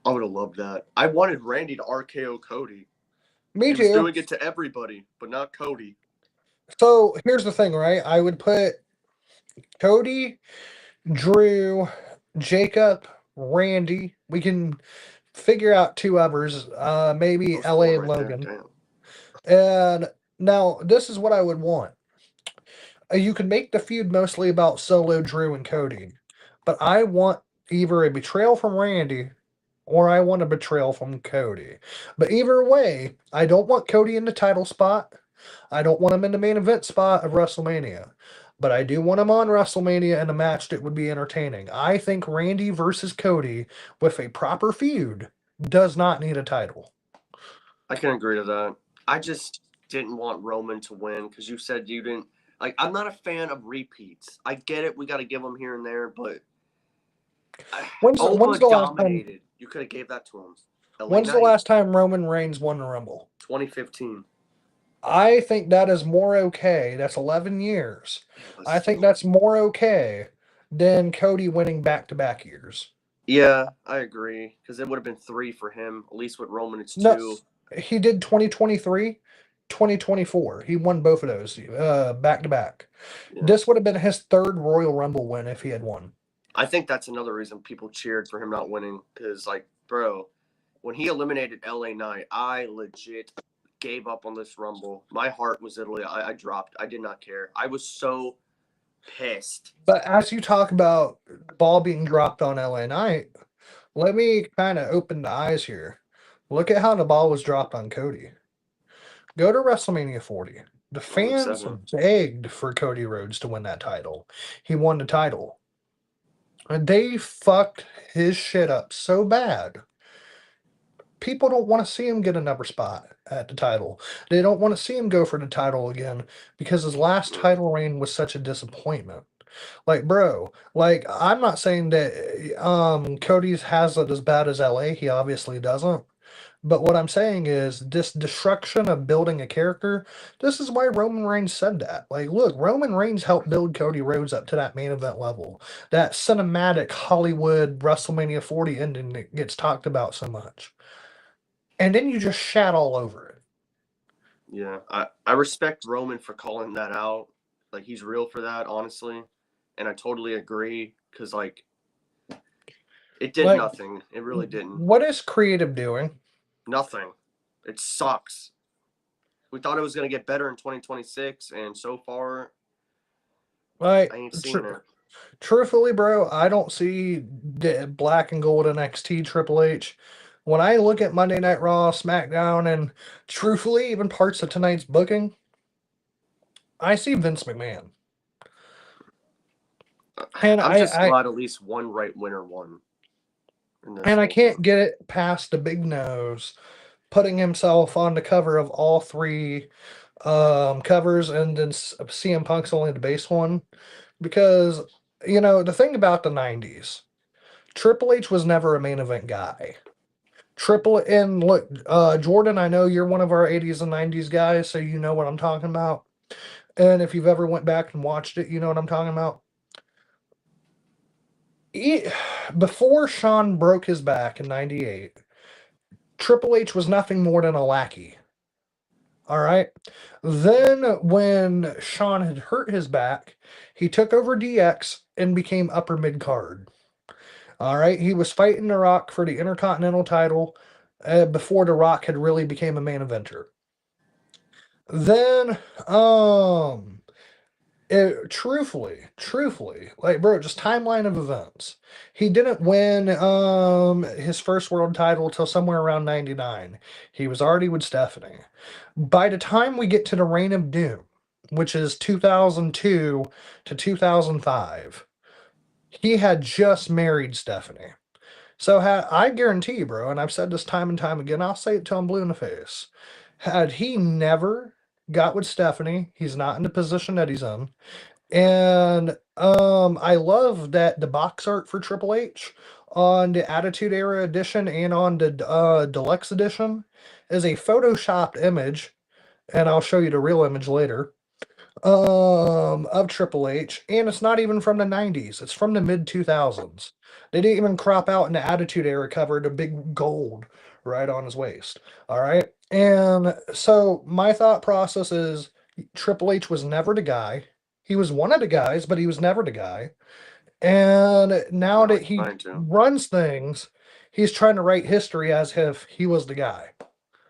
I would have loved that. I wanted Randy to RKO Cody. Me He was too. doing it to everybody, but not Cody. So here's the thing, right? I would put Cody, Drew, Jacob, Randy. We can figure out two others, maybe Those LA four and right there. Logan. Damn. And now this is what I would want. You can make the feud mostly about Solo, Drew, and Cody, but I want either a betrayal from Randy or I want a betrayal from Cody. But either way, I don't want Cody in the title spot. I don't want him in the main event spot of WrestleMania. But I do want him on WrestleMania in a match that would be entertaining. I think Randy versus Cody with a proper feud does not need a title. I can agree to that. I just didn't want Roman to win because you said you didn't. Like, I'm not a fan of repeats. I get it. We got to give them here and there, but When's Ova the last time dominated. You could have gave that to him. LA when's the Knight, last time Roman Reigns won the Rumble? 2015. I think that is more okay. That's 11 years. Yeah, but I think still. that's more okay than Cody winning back-to-back years. Yeah, I agree. Because it would have been 3 for him. At least with Roman, it's No, 2. he did 2023, 2024. He won both of those back to back. Yeah. This would have been his third Royal Rumble win if he had won. I think that's another reason people cheered for him not winning. Because, like, bro, when he eliminated LA Knight, I legit gave up on this Rumble. My heart was literally, I dropped. I did not care. I was so pissed. But as you talk about the ball being dropped on LA Knight, let me kind of open the eyes here. Look at how the ball was dropped on Cody. Go to WrestleMania 40. The On week fans 7. begged for Cody Rhodes to win that title. He won the title. And they fucked his shit up so bad. People don't want to see him get another spot at the title. They don't want to see him go for the title again because his last title reign was such a disappointment. Like, bro, like I'm not saying that Cody's has it as bad as LA. He obviously doesn't. But what I'm saying is this destruction of building a character, this is why Roman Reigns said that. Like, look, Roman Reigns helped build Cody Rhodes up to that main event level. That cinematic Hollywood WrestleMania 40 ending that gets talked about so much. And then you just shat all over it. Yeah, I respect Roman for calling that out. Like, he's real for that, honestly. And I totally agree. Because, like, it did Like, nothing. It really didn't. what is creative doing? Nothing. It sucks. We thought it was going to get better in 2026, and so far, Like, I ain't seen it. truthfully, bro, I don't see the black and gold NXT Triple H. When I look at Monday Night Raw, SmackDown, and truthfully, even parts of tonight's booking, I see Vince McMahon. And I'm I, just I glad at least one right winner won in this and I whole thing. can't get it past the big nose putting himself on the cover of all three covers, and then CM Punk's only the base one. Because, the thing about the 90s, Triple H was never a main event guy. And look, Jordan, I know you're one of our 80s and 90s guys, so you know what I'm talking about. And if you've ever went back and watched it, you know what I'm talking about. Before Shawn broke his back in 98, Triple H was nothing more than a lackey. All right. Then, when Shawn had hurt his back, he took over DX and became upper mid card. All right. He was fighting The Rock for the Intercontinental title before The Rock had really became a main eventer. Then, truthfully, like, bro, just timeline of events. He didn't win his first world title till somewhere around 99. He was already with Stephanie. By the time we get to the Reign of Doom, which is 2002 to 2005, he had just married Stephanie. So I guarantee you, bro, and I've said this time and time again, I'll say it till I'm blue in the face. Had he never got with Stephanie, he's not in the position that he's in. And I love that the box art for Triple H on the Attitude Era edition and on the deluxe edition is a photoshopped image, and I'll show you the real image later. Of Triple H, and it's not even from the 90s. It's from the mid 2000s. They didn't even crop out in the Attitude Era cover the big gold right on his waist. All right. And so my thought process is Triple H was never the guy. He was one of the guys, but he was never the guy. And now No, that he's he trying to. runs things, he's trying to write history as if he was the guy.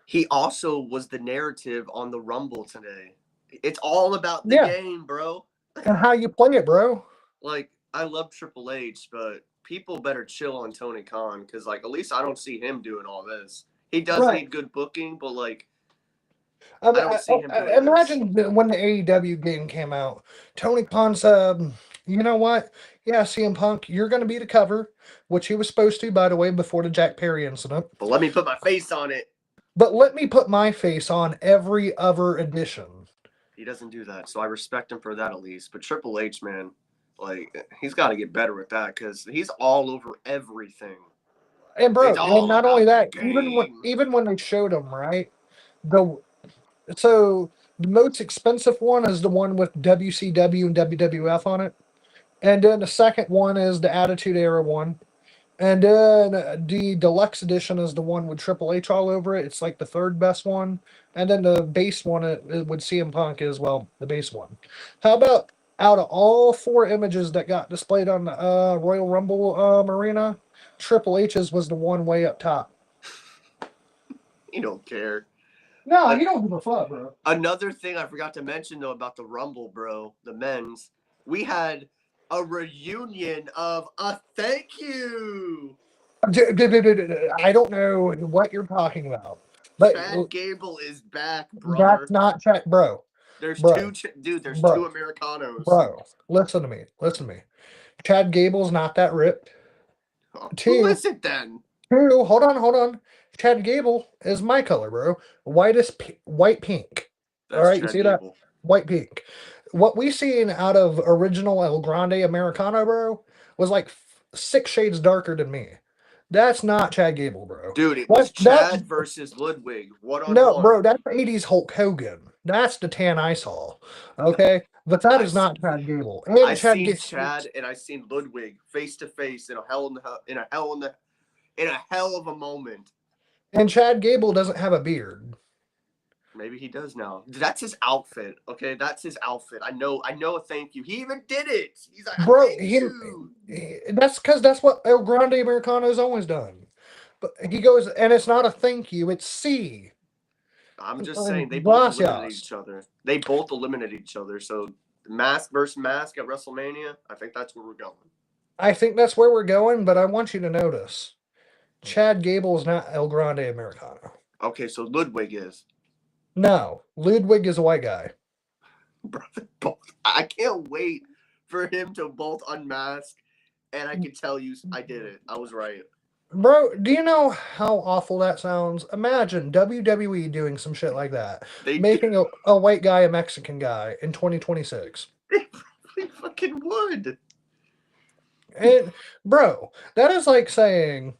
He also was the narrative on the Rumble today. It's all about the Yeah. game, bro. And how you play it, bro. Like, I love Triple H, but people better chill on Tony Khan because, like, at least I don't see him doing all this. He does Right. need good booking, but, like, I, I don't see him doing this. imagine when the AEW game came out, Tony Khan said, "You know what? Yeah, CM Punk, you're going to be the cover," which he was supposed to, by the way, before the Jack Perry incident. But let me put my face on it. But let me put my face on every other edition. He doesn't do that, so I respect him for that at least. But Triple H, man, like, he's got to get better with that because he's all over everything. And bro, It's and all not only about the that, game. even when they showed him, right, the so The most expensive one is the one with WCW and WWF on it. And then the second one is the Attitude Era one. And then the deluxe edition is the one with Triple H all over it. It's like the third best one. And then the base one with CM Punk is, well, the base one. How about out of all four images that got displayed on the Royal Rumble arena, Triple H's was the one way up top. You don't care. No, you don't give a fuck, bro. Another thing I forgot to mention though about the Rumble, bro, the men's, we had a reunion of a thank you. I don't know what you're talking about, but Chad Gable is back, brother. that's not Chad, bro. There's Bro. two, dude. There's Bro. two Americanos. Bro, listen to me. Listen to me. Chad Gable's not that ripped. Who is it then? Two, hold on. Chad Gable is my color, bro. White pink. That's all right, Chad you see Gable. that? White pink. What we seen out of original El Grande Americano, bro, was like 6 shades darker than me. That's not Chad Gable, bro. Dude, it was Chad versus Ludwig. No, bro, that's 80s Hulk Hogan. That's the tan I saw. Okay? But that is not Chad Gable. And I seen Chad and I seen Ludwig face to face in a hell of a moment. And Chad Gable doesn't have a beard. Maybe he does now. That's his outfit. Okay, that's his outfit. I know. Thank you. He even did it. He's like, bro, that's because that's what El Grande Americano's always done. But he goes, and it's not a thank you. It's C. I'm just saying they both eliminated each other. They both eliminated each other. So mask versus mask at WrestleMania. I think that's where we're going. I think that's where we're going, but I want you to notice, Chad Gable is not El Grande Americano. Okay, so Ludwig is. No, Ludwig is a white guy. Brother, both. I can't wait for him to both unmask, and I can tell you, I did it. I was right. Bro, do you know how awful that sounds? Imagine WWE doing some shit like that. Making a white guy a Mexican guy in 2026. They probably fucking would. And, bro, that is like saying,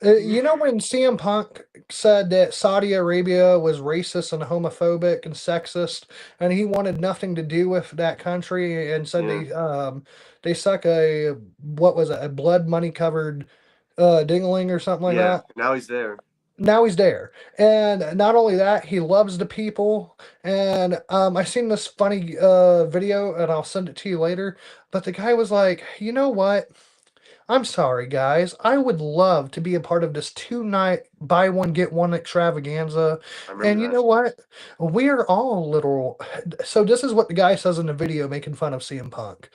you know when CM Punk said that Saudi Arabia was racist and homophobic and sexist, and he wanted nothing to do with that country, and said they suck a blood money covered dingling or something like that. Now he's there. Now he's there, and not only that, he loves the people. And I seen this funny video, and I'll send it to you later. But the guy was like, you know what? I'm sorry, guys. I would love to be a part of this 2-night buy one get one extravaganza. And you know what? We're all little. So this is what the guy says in the video, making fun of CM Punk.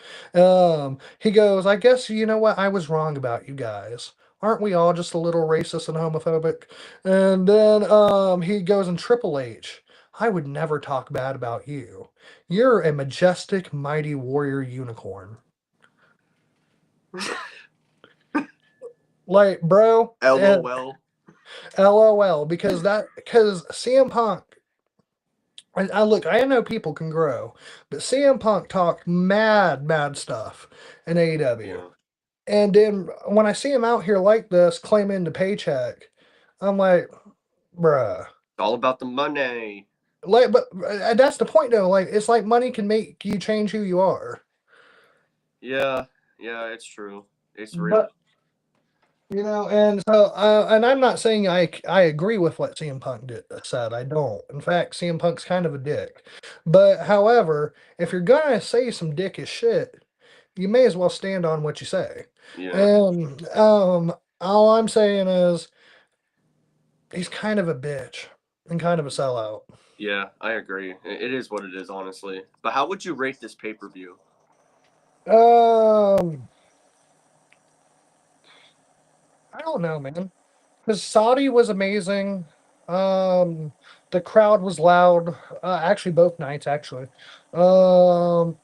He goes, "I guess you know what? I was wrong about you guys. Aren't we all just a little racist and homophobic?" And then he goes, "And Triple H, I would never talk bad about you. You're a majestic, mighty warrior unicorn." Like, bro, LOL. LOL, because CM Punk, I know people can grow, but CM Punk talked mad stuff in AEW. Yeah. And then when I see him out here like this, claiming the paycheck, I'm like, bruh. It's all about the money. Like, but that's the point, though. Like, it's like money can make you change who you are. Yeah, it's true. It's real. But, you know, and so, and I'm not saying I agree with what CM Punk said. I don't. In fact, CM Punk's kind of a dick. But, however, if you're gonna say some dickish shit, you may as well stand on what you say. Yeah. And all I'm saying is, he's kind of a bitch and kind of a sellout. Yeah, I agree. It is what it is, honestly. But how would you rate this pay-per-view? I don't know, man. Because Saudi was amazing. The crowd was loud. Actually, both nights, actually. And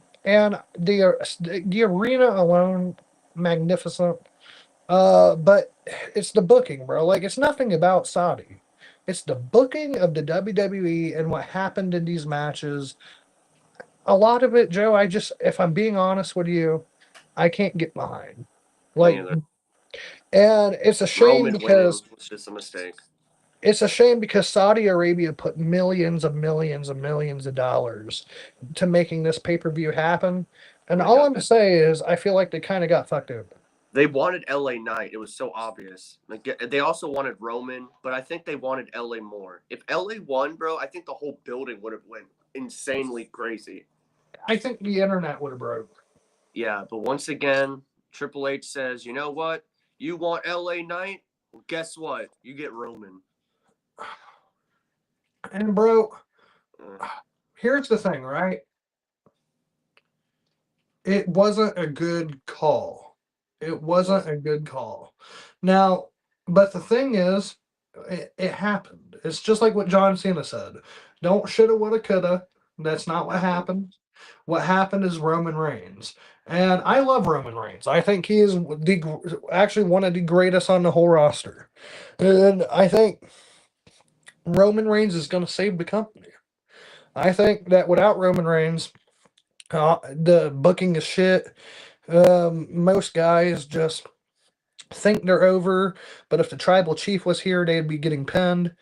the arena alone, magnificent. But it's the booking, bro. Like, it's nothing about Saudi. It's the booking of the WWE and what happened in these matches. A lot of it, Joe, if I'm being honest with you, I can't get behind. Like, and it's a shame because it's just a mistake. it's a shame because Saudi Arabia put millions of dollars to making this pay-per-view happen. And They all got I'm gonna say is I feel like they kind of got fucked over. They wanted LA Knight. It was so obvious. Like they also wanted Roman, but I think they wanted LA more. If LA won, bro, I think the whole building would have went insanely crazy. I think the internet would have broke. Yeah, but once again, Triple H says, you know what? You want LA Knight? Well, guess what? You get Roman. And bro, Uh, here's the thing, right? It wasn't a good call. It wasn't a good call. Now, but the thing is, it happened. It's just like what John Cena said. Don't shoulda, woulda, coulda. That's not what happened. What happened is Roman Reigns. And I love Roman Reigns. I think he is actually one of the greatest on the whole roster. And I think Roman Reigns is going to save the company. I think that without Roman Reigns, the booking is shit. Most guys just think they're over, but if the tribal chief was here, they'd be getting pinned.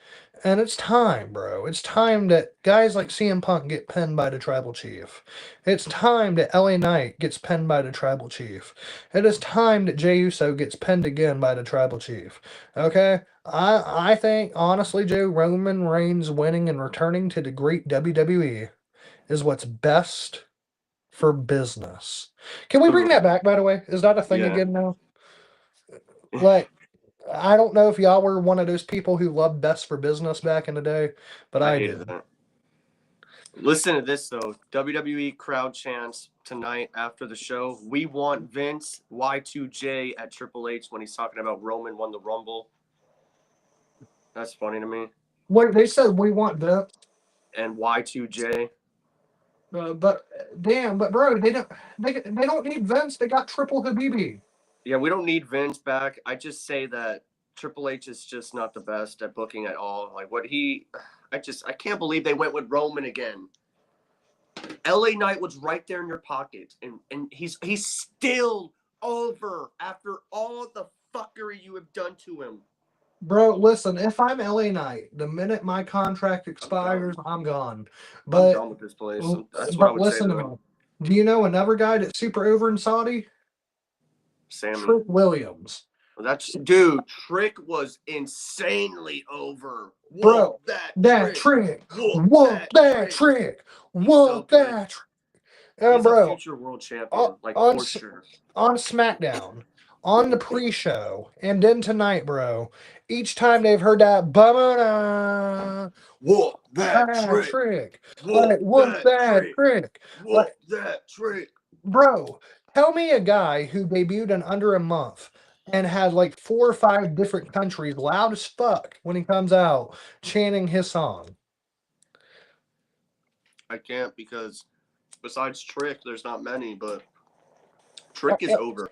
And it's time, bro. It's time that guys like CM Punk get pinned by the tribal chief. It's time that LA Knight gets pinned by the tribal chief. It is time that Jey Uso gets pinned again by the tribal chief. Okay? I think, honestly, Joe, Roman Reigns winning and returning to the great WWE is what's best for business. Can we bring that back, by the way? Is that a thing yeah. again now? Like, I don't know if y'all were one of those people who loved best for business back in the day, but I I hated did. that. Listen to this though. WWE crowd chants tonight after the show. We want Vince Y2J at Triple H when he's talking about Roman won the Rumble. That's funny to me. Wait, they said we want Vince, And Y2J. but damn, but bro, they don't need Vince. They got Triple Habibi. Yeah, we don't need Vince back. I just say that Triple H is just not the best at booking at all. Like I can't believe they went with Roman again. LA Knight was right there in your pocket, and he's still over after all the fuckery you have done to him. Bro, listen, if I'm LA Knight, the minute my contract expires, I'm gone. But I'm done with this place. That's what I would say. listen to me. Do you know another guy that's super over in Saudi? Sammy. Trick Williams. That's dude. Trick was insanely over. Bro, that trick. Whoop that trick. Whoop that trick. He's bro, a future world champion, like for sure. On SmackDown, on the pre-show, and then tonight, bro. Each time they've heard that, whoop that trick. Whoop that trick. Whoop that trick. Bro, tell me a guy who debuted in under a month and had like 4 or 5 different countries loud as fuck when he comes out chanting his song. I can't because besides Trick, there's not many, but Trick is over.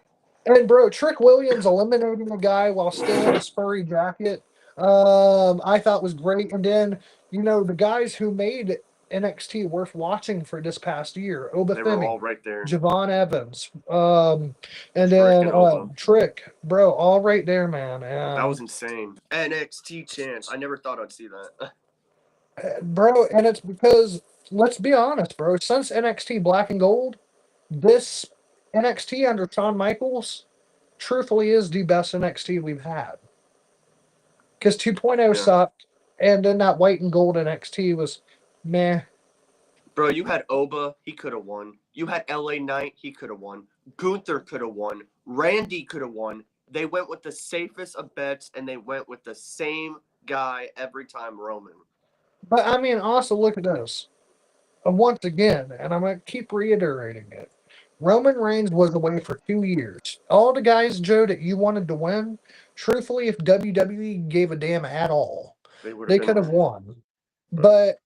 And bro, Trick Williams eliminating a guy while still in his furry jacket, I thought was great. And then, the guys who made NXT worth watching for this past year, Oba They were Femi, all right there. Javon Evans, and then Trick, bro, all right there, man. That was insane. NXT chance. I never thought I'd see that. Bro, and it's because, let's be honest, bro, since NXT Black and Gold, this NXT under Shawn Michaels truthfully is the best NXT we've had. Because 2.0 sucked, and then that white and gold NXT was meh. Bro, you had Oba, he could have won. You had LA Knight, he could have won. Gunther could have won. Randy could have won. They went with the safest of bets, and they went with the same guy every time, Roman. But I mean, also look at this. Once again, and I'm going to keep reiterating it. Roman Reigns was away for 2 years. All the guys, Joe, that you wanted to win, truthfully, if WWE gave a damn at all, they could have won. But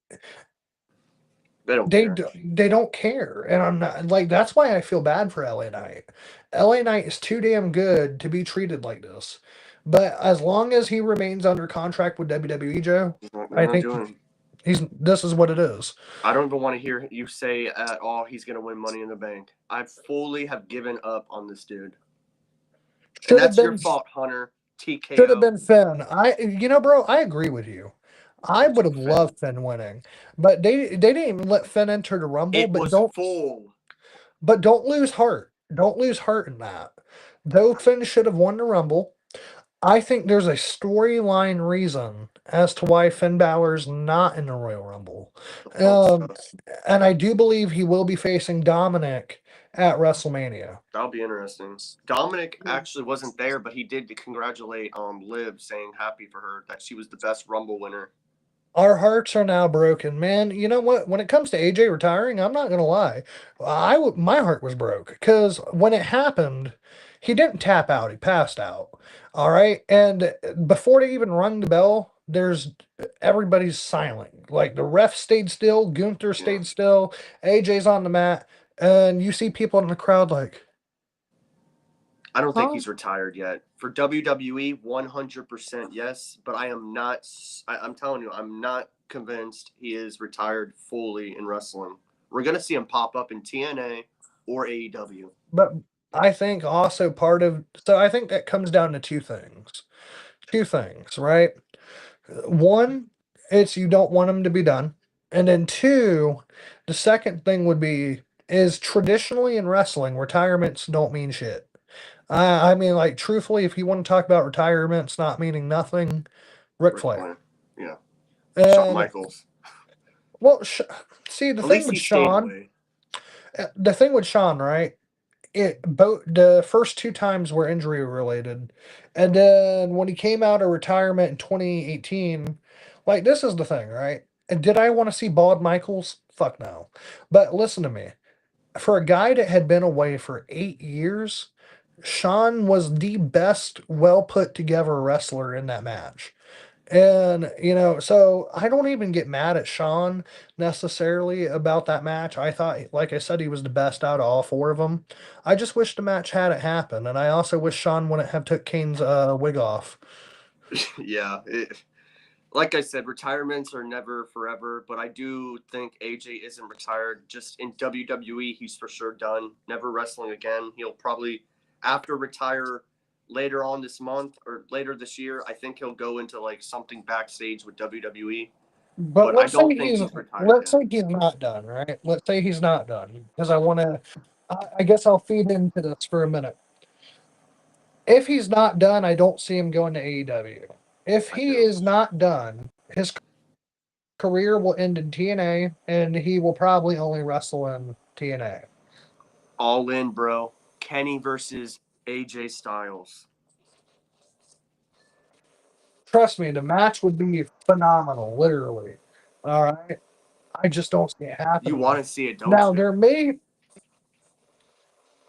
they don't care. And I'm not, like, that's why I feel bad for LA Knight. LA Knight is too damn good to be treated like this. But as long as he remains under contract with WWE, Joe, I think this is what it is. I don't even want to hear you say at all he's going to win Money in the Bank. I fully have given up on this dude. And that's your fault, Hunter. Should have TKO. been Finn. Bro, I agree with you. I It would took have Finn. loved Finn winning, but they didn't even let Finn enter the Rumble. It was full. But don't lose heart. Don't lose heart in that. Though Finn should have won the Rumble, I think there's a storyline reason as to why Finn Balor's not in the Royal Rumble. Hope so. And I do believe he will be facing Dominic at WrestleMania. That'll be interesting. Dominic actually wasn't there, but he did congratulate Liv, saying happy for her that she was the best Rumble winner. Our hearts are now broken, man. You know what? When it comes to AJ retiring, I'm not gonna lie. My heart was broke because when it happened, he didn't tap out; he passed out. All right, and before they even rung the bell, everybody's silent. Like the ref stayed still, Gunther stayed still, AJ's on the mat, and you see people in the crowd like. I don't think he's retired yet. For WWE, 100% yes, but I am not. I'm telling you, I'm not convinced he is retired fully in wrestling. We're gonna see him pop up in TNA or AEW. But I think also I think that comes down to two things. Two things, right? One, it's you don't want him to be done. And then two, the second thing would be is traditionally in wrestling, retirements don't mean shit. I mean, like, truthfully, if you want to talk about retirements not meaning nothing, Ric Flair. Yeah. Shawn And, Michaels. well, see, At least he stayed away. The thing with Shawn, right? The first two times were injury related, and then when he came out of retirement in 2018, like this is the thing, right? And did I want to see bald Michaels? Fuck no. But listen to me. For a guy that had been away for 8 years, Shawn was the best, well put together wrestler in that match. And, so I don't even get mad at Shawn necessarily about that match. I thought, like I said, he was the best out of all four of them. I just wish the match hadn't happened. And I also wish Shawn wouldn't have took Kane's wig off. Yeah. Like I said, retirements are never forever, but I do think AJ isn't retired. Just in WWE, he's for sure done. Never wrestling again. He'll probably, after retire later on this month or later this year, I think he'll go into like something backstage with WWE. But I don't think he's retired. Let's say he's not done, right? Let's say he's not done because I guess I'll feed into this for a minute. If he's not done, I don't see him going to AEW. If he is not done, his career will end in TNA, and he will probably only wrestle in TNA. All in, bro. Kenny versus AJ Styles. Trust me, the match would be phenomenal, literally. All right. I just don't see it happening. You want to see it, don't now, you?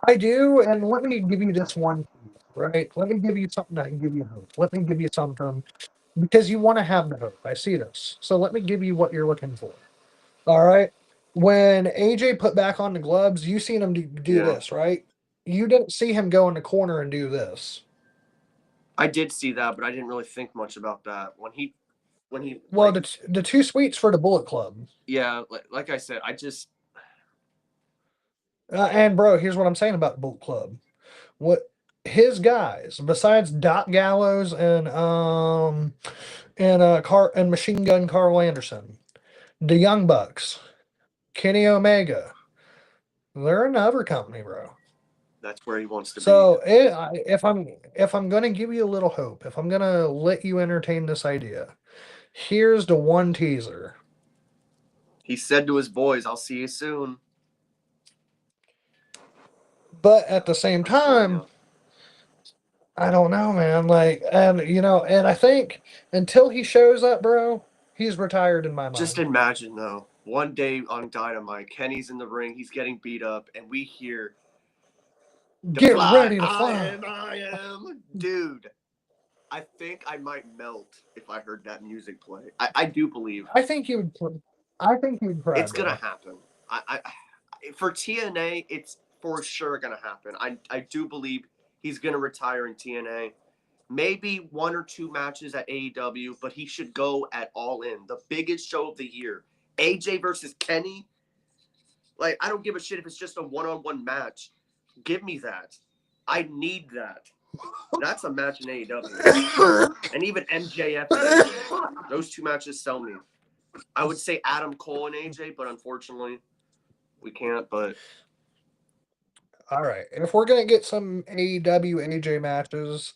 I do, and let me give you this one, right? Let me give you something that can give you hope. Let me give you something because you want to have the hope. I see this. So let me give you what you're looking for. All right. When AJ put back on the gloves, you seen him do this, right? You didn't see him go in the corner and do this. I did see that, but I didn't really think much about that when he. Well, the two sweets for the Bullet Club. Yeah, like I said, I just. And bro, here's what I'm saying about the Bullet Club. What his guys, besides Doc Gallows and Machine Gun Carl Anderson, the Young Bucks, Kenny Omega, they're another company, bro. That's where he wants to be. So if I'm gonna give you a little hope, if I'm gonna let you entertain this idea, here's the one teaser. He said to his boys, "I'll see you soon." But at the same time, I don't know, man. And I think until he shows up, bro, he's retired in my mind. Just imagine though, one day on Dynamite, Kenny's in the ring, he's getting beat up, and we hear, "Get ready to fly." I am. Dude, I think I might melt if I heard that music play. I do believe. I think he would. I think he would cry. It's gonna happen. For TNA, it's for sure gonna happen. I do believe he's gonna retire in TNA. Maybe one or two matches at AEW, but he should go at All In, the biggest show of the year. AJ versus Kenny. Like, I don't give a shit if it's just a one-on-one match. Give me that. I need that. That's a match in AEW. And even MJF and AJ. Those two matches sell me. I would say Adam Cole and AJ, but unfortunately, we can't. But All right. If we're gonna get some AEW AJ matches,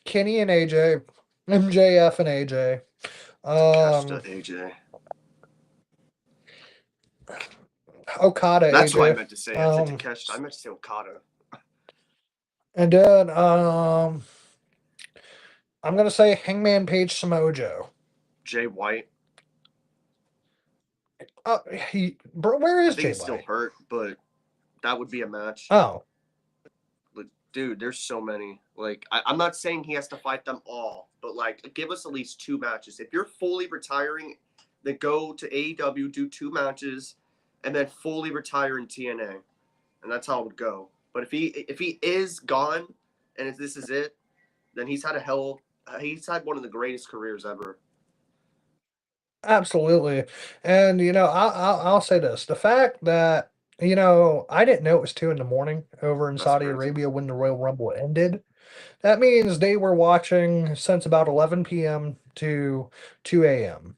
Kenny and AJ, MJF and AJ. Takeshita Um, AJ. Okada That's what I AJ. meant to say. I said Um, Takeshita. I meant to say Okada. and then I'm gonna say Hangman Page Samoa Joe. Jay White. Bro, where I is think Jay he's still White? hurt, but that would be a match. Oh, Like, dude, there's so many. Like, I'm not saying he has to fight them all, but like, give us at least two matches. If you're fully retiring, then go to AEW, do two matches, and then fully retire in TNA, and that's how it would go. But if he is gone, and if this is it, then he's had one of the greatest careers ever. absolutely. And I'll say this: the fact that I didn't know it was 2 in the morning over in That's Saudi crazy. Arabia when the Royal Rumble ended. That means they were watching since about 11 p.m. to 2 a.m.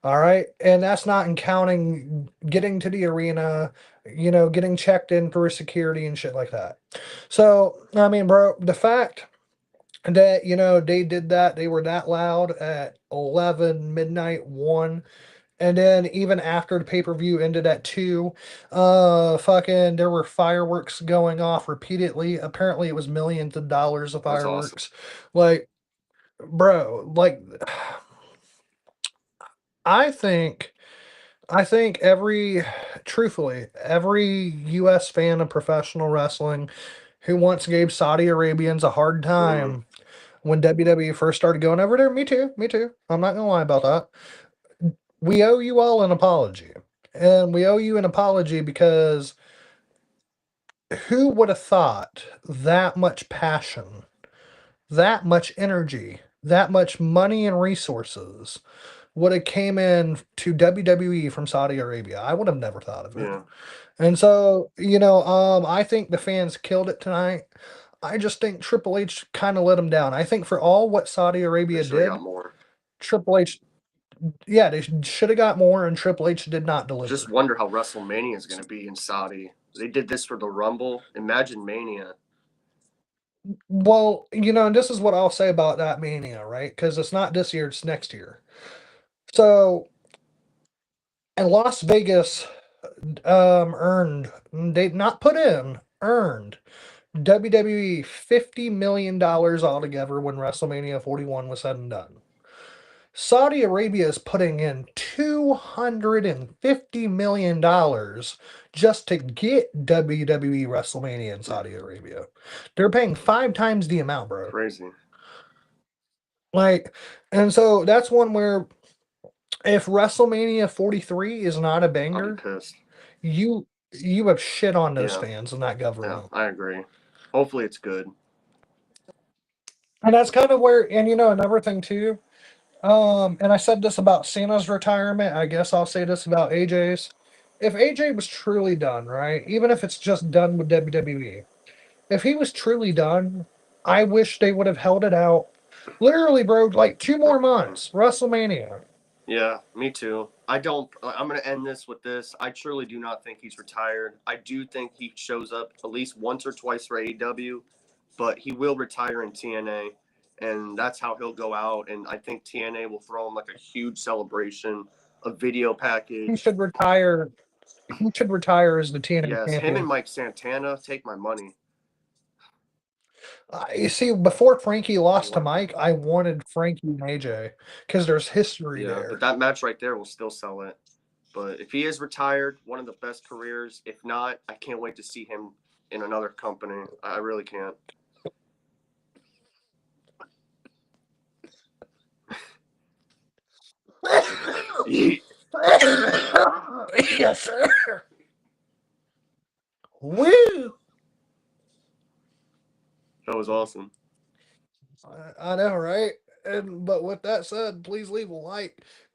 All right. And that's not in counting getting to the arena, getting checked in for security and shit like that. So, I mean, bro, the fact that, they did that, they were that loud at 11, midnight, 1. And then even after the pay-per-view ended at 2, fucking there were fireworks going off repeatedly. Apparently it was millions of dollars of That's awesome. fireworks. Like, bro, like I think I think truthfully, every US fan of professional wrestling who once gave Saudi Arabians a hard Mm-hmm. time when WWE first started going over there, me too, me too. I'm not gonna lie about that. We owe you all an apology. And we owe you an apology because who would have thought that much passion, that much energy, that much money and resources would have came in to WWE from Saudi Arabia? I would have never thought of it. Yeah. And so, I think the fans killed it tonight. I just think Triple H kind of let them down. I think for all what Saudi They Arabia should have got did, more. Triple H, yeah, they should have got more, and Triple H did not Just deliver. wonder how WrestleMania is going to be in Saudi. They did this for the Rumble. Imagine Mania. Well, and this is what I'll say about that Mania, right? Because it's not this year, it's next year. So, and Las Vegas they not put in, earned WWE $50 million altogether when WrestleMania 41 was said and done. Saudi Arabia is putting in $250 million just to get WWE WrestleMania in Yeah. Saudi Arabia. They're paying 5 times the amount, bro. Crazy. Like, and so that's one where if WrestleMania 43 is not a I'll be banger, pissed. you have shit on those Yeah. fans and that Yeah. government. I agree. Hopefully it's good. And that's kind of where, and another thing too. And I said this about Cena's retirement. I guess I'll say this about AJ's. If AJ was truly done, right? Even if it's just done with WWE, if he was truly done, I wish they would have held it out. Literally, bro, like 2 more months. WrestleMania. Yeah, me too. I don't. I'm going to end this with this. I truly do not think he's retired. I do think he shows up at least once or twice for AEW, but he will retire in TNA, and that's how he'll go out. And I think TNA will throw him like a huge celebration, a video He package. should retire. He should retire as the TNA Yes, him and champion. Mike Santana take my money. You see, before Frankie I lost to want that. Mike, I wanted Frankie and AJ because there's history Yeah, but there. that match right there will still sell it. But if he is retired, one of the best careers. If not, I can't wait to see him in another company. I really can't. Yes, sir. Woo! That was awesome. I know, right? And but with that said, please leave a like,